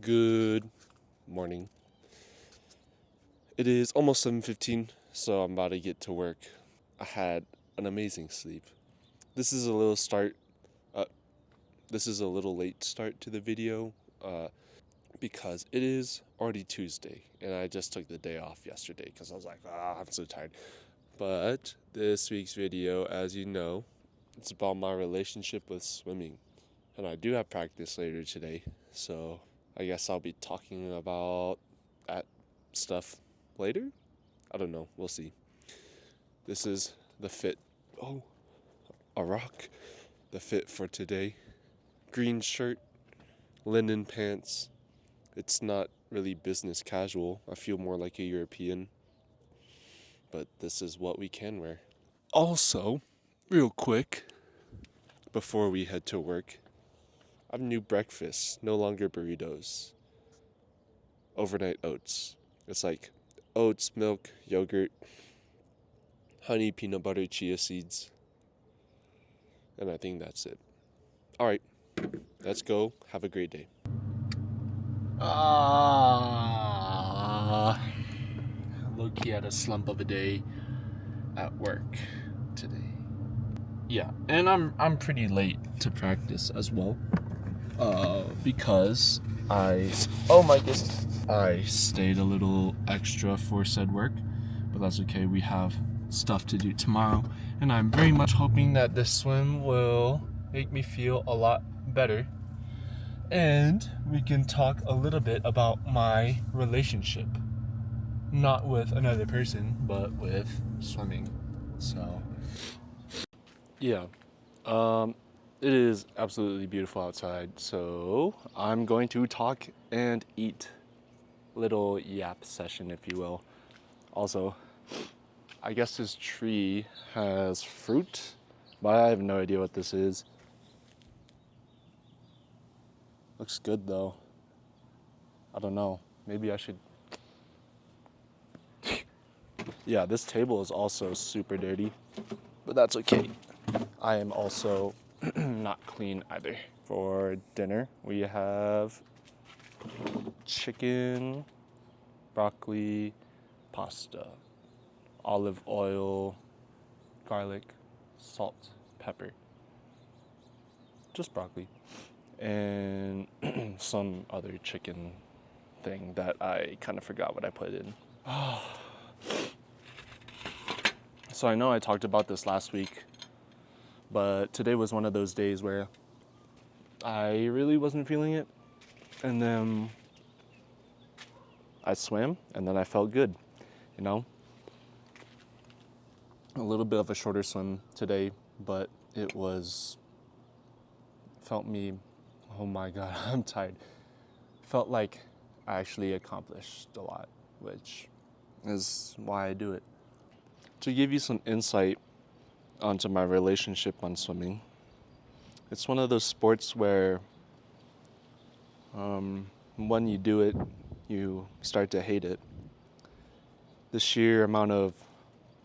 Good morning. It is almost 7:15, so I'm about to get to work. I had an amazing sleep. This is a little start. Uh, this is a little late start to the video, because it is already Tuesday, and I just took the day off yesterday because I was like, I'm so tired. But this week's video, as you know, it's about my relationship with swimming, and I do have practice later today, so I guess I'll be talking about that stuff later. I don't know. We'll see. This is the fit. Oh, a rock. The fit for today. Green shirt, linen pants. It's not really business casual. I feel more like a European, but this is what we can wear. Also, real quick, before we head to work, I have new breakfast. No longer burritos. Overnight oats. It's like oats, milk, yogurt, honey, peanut butter, chia seeds. And I think that's it. All right, let's go. Have a great day. Low-key had a slump of a day at work today. Yeah, and I'm pretty late to practice as well. Because I stayed a little extra for said work, but that's okay. We have stuff to do tomorrow, and I'm very much hoping that this swim will make me feel a lot better. And we can talk a little bit about my relationship. Not with another person, but with swimming. So, Yeah. It is absolutely beautiful outside, so I'm going to talk and eat. Little yap session, if you will. Also, I guess this tree has fruit, but I have no idea what this is. Looks good though. I don't know. Maybe I should. Yeah, this table is also super dirty, but that's okay. I am also not clean either. For dinner, we have chicken, broccoli, pasta, olive oil, garlic, salt, pepper. Just broccoli. And some other chicken thing that I kind of forgot what I put in. So I know I talked about this last week, but today was one of those days where I really wasn't feeling it. And then I swam, and then I felt good, you know? A little bit of a shorter swim today, but it felt me, oh my God, I'm tired. Felt like I actually accomplished a lot, which is why I do it. To give you some insight onto my relationship on swimming, it's one of those sports where when you do it, you start to hate it. The sheer amount of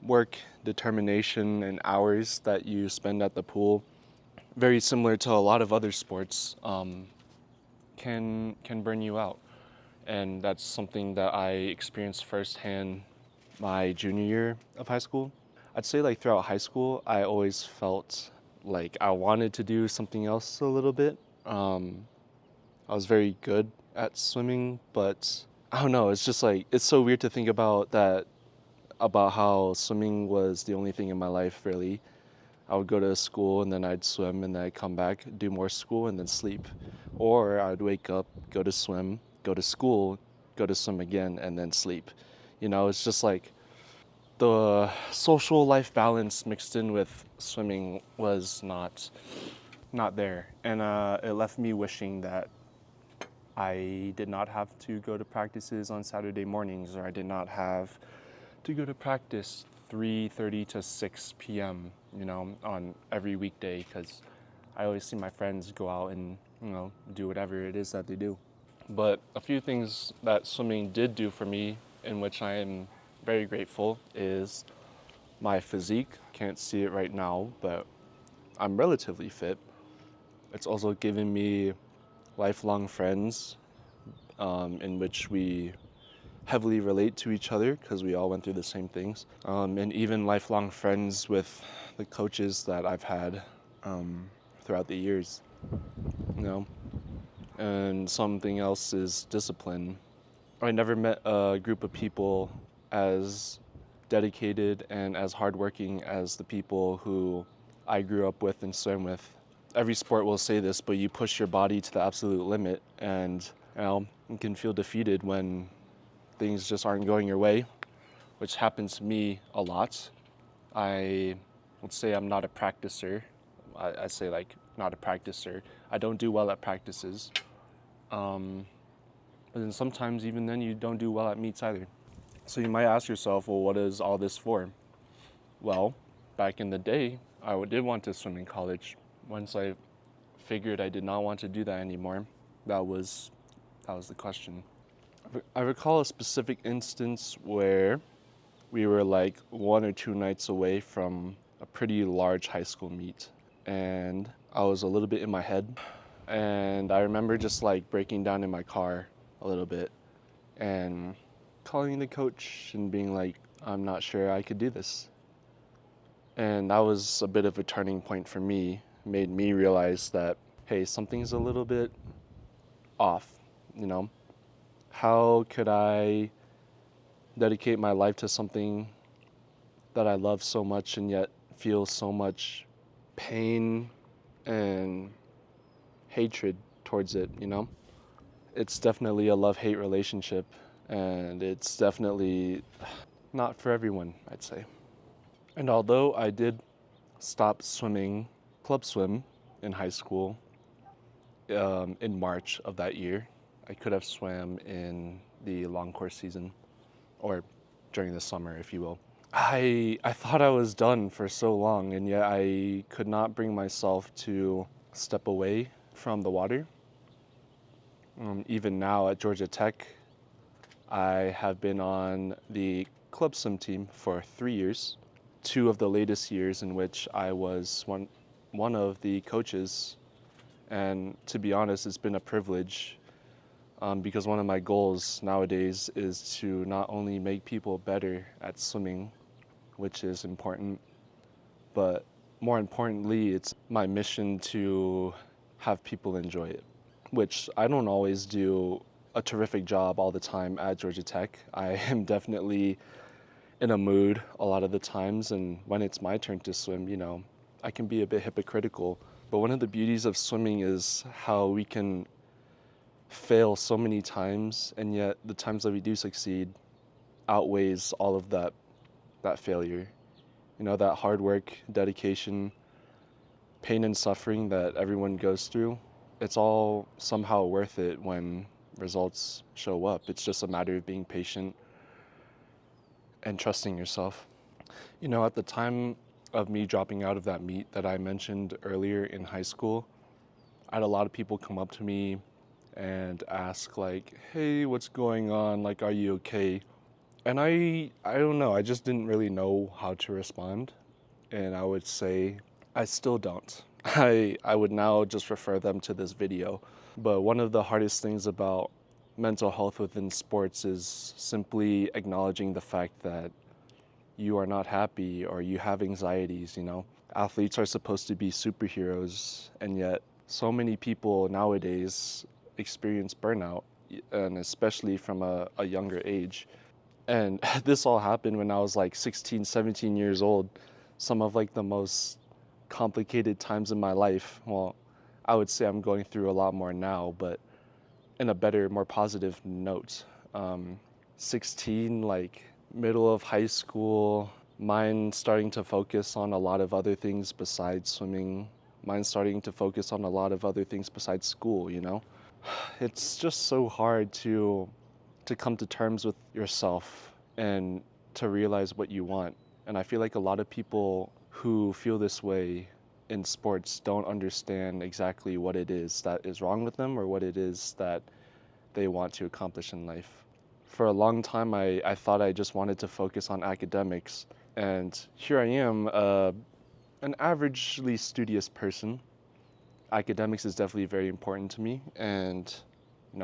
work, determination, and hours that you spend at the pool, very similar to a lot of other sports, can burn you out. And that's something that I experienced firsthand my junior year of high school. I'd say like throughout high school, I always felt like I wanted to do something else a little bit. I was very good at swimming, but I don't know, it's just like, it's so weird to think about that, about how swimming was the only thing in my life, really. I would go to school and then I'd swim and then I'd come back, do more school and then sleep. Or I'd wake up, go to swim, go to school, go to swim again and then sleep. You know, it's just like the social life balance mixed in with swimming was not there. And it left me wishing that I did not have to go to practices on Saturday mornings, or I did not have to go to practice 3:30 to 6 p.m., you know, on every weekday, because I always see my friends go out and, you know, do whatever it is that they do. But a few things that swimming did do for me, in which I am very grateful, is my physique. Can't see it right now, but I'm relatively fit. It's also given me lifelong friends, in which we heavily relate to each other because we all went through the same things, and even lifelong friends with the coaches that I've had throughout the years, you know. And something else is discipline. I never met a group of people as dedicated and as hardworking as the people who I grew up with and swam with. Every sport will say this, but you push your body to the absolute limit, and you can feel defeated when things just aren't going your way, which happens to me a lot. I would say I'm not a practicer. I say like not a practicer. I don't do well at practices. But then sometimes even then you don't do well at meets either. So you might ask yourself, well, what is all this for? Well, back in the day, I did want to swim in college. Once I figured I did not want to do that anymore, that was the question. I recall a specific instance where we were like 1 or 2 nights away from a pretty large high school meet, and I was a little bit in my head, and I remember just like breaking down in my car a little bit and calling the coach and being like, I'm not sure I could do this. And that was a bit of a turning point for me. It made me realize that, hey, something's a little bit off, you know? How could I dedicate my life to something that I love so much and yet feel so much pain and hatred towards it, you know? It's definitely a love-hate relationship, and it's definitely not for everyone, I'd say. And although I did stop swimming club swim in high school in March of that year, I could have swam in the long course season, or during the summer, if you will. I thought I was done for so long, and yet I could not bring myself to step away from the water. Even now at Georgia Tech, I have been on the club swim team for 3 years, 2 of the latest years in which I was one of the coaches. And to be honest, it's been a privilege because one of my goals nowadays is to not only make people better at swimming, which is important, but more importantly, it's my mission to have people enjoy it, which I don't always do a terrific job all the time at Georgia Tech. I am definitely in a mood a lot of the times, and when it's my turn to swim, you know, I can be a bit hypocritical. But one of the beauties of swimming is how we can fail so many times, and yet the times that we do succeed outweighs all of that failure. You know, that hard work, dedication, pain and suffering that everyone goes through, it's all somehow worth it when results show up. It's just a matter of being patient and trusting yourself. You know, at the time of me dropping out of that meet that I mentioned earlier in high school, I had a lot of people come up to me and ask like, hey, what's going on? Like, are you okay? And I don't know, I just didn't really know how to respond. And I would say, I still don't. I would now just refer them to this video. But one of the hardest things about mental health within sports is simply acknowledging the fact that you are not happy or you have anxieties, you know. Athletes are supposed to be superheroes, and yet so many people nowadays experience burnout, and especially from a younger age. And this all happened when I was like 16, 17 years old. Some of like the most complicated times in my life. Well, I would say I'm going through a lot more now, but in a better, more positive note. 16, like middle of high school, mind starting to focus on a lot of other things besides swimming. Mind starting to focus on a lot of other things besides school, you know? It's just so hard to come to terms with yourself and to realize what you want. And I feel like a lot of people who feel this way in sports don't understand exactly what it is that is wrong with them or what it is that they want to accomplish in life. For a long time, I thought I just wanted to focus on academics. And here I am, an averagely studious person. Academics is definitely very important to me. And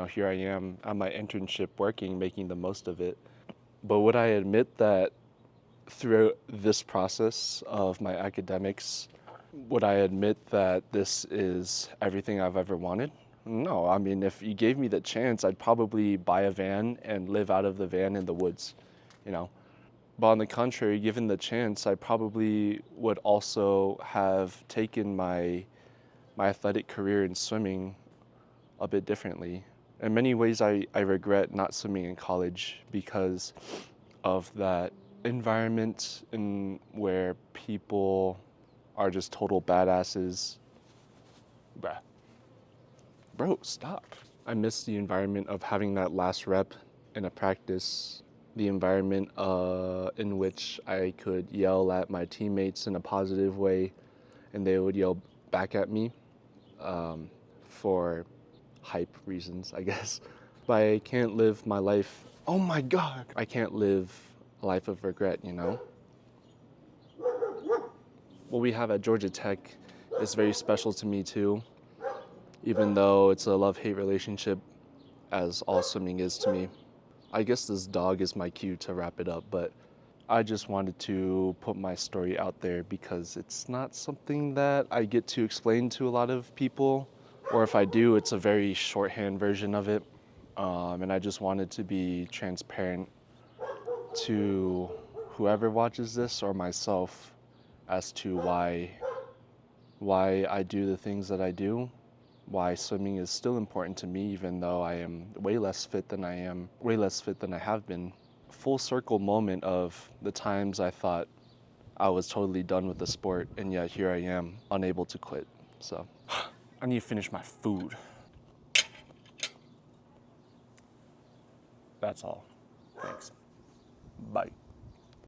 Here I am at my internship working, making the most of it. But would I admit that throughout this process of my academics, would I admit that this is everything I've ever wanted? No. I mean, if you gave me the chance, I'd probably buy a van and live out of the van in the woods, you know. But on the contrary, given the chance, I probably would also have taken my athletic career in swimming a bit differently. In many ways, I regret not swimming in college because of that environment in where people are just total badasses. Bruh. Bro, stop. I miss the environment of having that last rep in a practice, the environment in which I could yell at my teammates in a positive way and they would yell back at me for hype reasons, I guess. But I can't live my life, oh my God, I can't live a life of regret, What we have at Georgia Tech is very special to me too, even though it's a love-hate relationship, as all swimming is to me. I guess this dog is my cue to wrap it up, but I just wanted to put my story out there because it's not something that I get to explain to a lot of people, or if I do, it's a very shorthand version of it. And I just wanted to be transparent to whoever watches this or myself as to why I do the things that I do, why swimming is still important to me, even though I am way less fit than I have been. Full circle moment of the times I thought I was totally done with the sport, and yet here I am, unable to quit. So, I need to finish my food. That's all. Thanks. Bye.